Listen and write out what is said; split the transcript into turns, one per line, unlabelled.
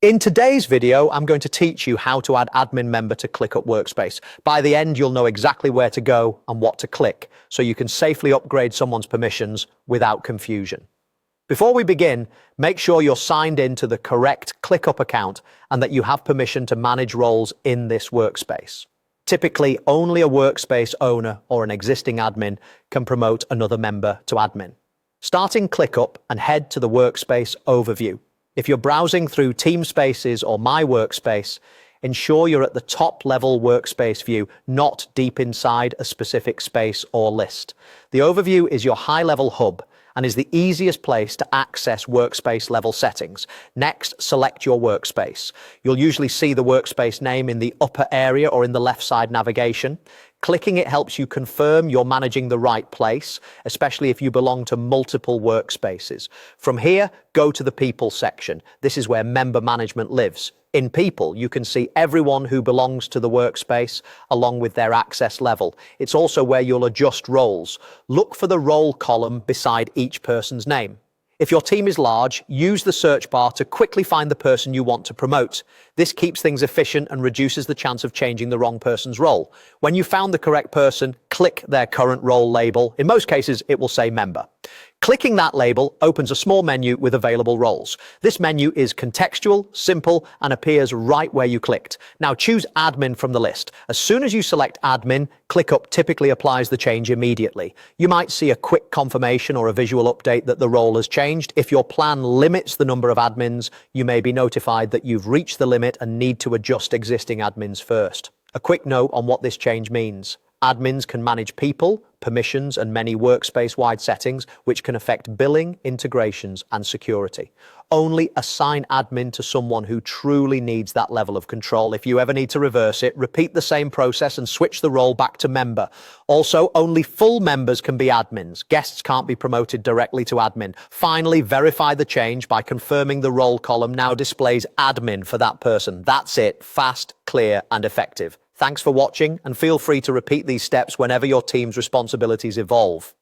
In today's video, I'm going to teach you how to add admin member to ClickUp Workspace. By the end, you'll know exactly where to go and what to click, so you can safely upgrade someone's permissions without confusion. Before we begin, make sure you're signed in to the correct ClickUp account and that you have permission to manage roles in this workspace. Typically, only a workspace owner or an existing admin can promote another member to admin. Start in ClickUp and head to the Workspace overview. If you're browsing through Team Spaces or My Workspace, ensure you're at the top level workspace view, not deep inside a specific space or list. The overview is your high-level hub and is the easiest place to access workspace level settings. Next, select your workspace. You'll usually see the workspace name in the upper area or in the left side navigation. Clicking it helps you confirm you're managing the right place, especially if you belong to multiple workspaces. From here, go to the People section. This is where member management lives. In People, you can see everyone who belongs to the workspace along with their access level. It's also where you'll adjust roles. Look for the role column beside each person's name. If your team is large, use the search bar to quickly find the person you want to promote. This keeps things efficient and reduces the chance of changing the wrong person's role. When you found the correct person, click their current role label. In most cases, it will say member. Clicking that label opens a small menu with available roles. This menu is contextual, simple, and appears right where you clicked. Now choose admin from the list. As soon as you select admin, ClickUp typically applies the change immediately. You might see a quick confirmation or a visual update that the role has changed. If your plan limits the number of admins, you may be notified that you've reached the limit and need to adjust existing admins first. A quick note on what this change means. Admins can manage people, permissions, and many workspace-wide settings, which can affect billing, integrations, and security. Only assign admin to someone who truly needs that level of control. If you ever need to reverse it, repeat the same process and switch the role back to member. Also, only full members can be admins. Guests can't be promoted directly to admin. Finally, verify the change by confirming the role column now displays admin for that person. That's it. Fast, clear, and effective. Thanks for watching, and feel free to repeat these steps whenever your team's responsibilities evolve.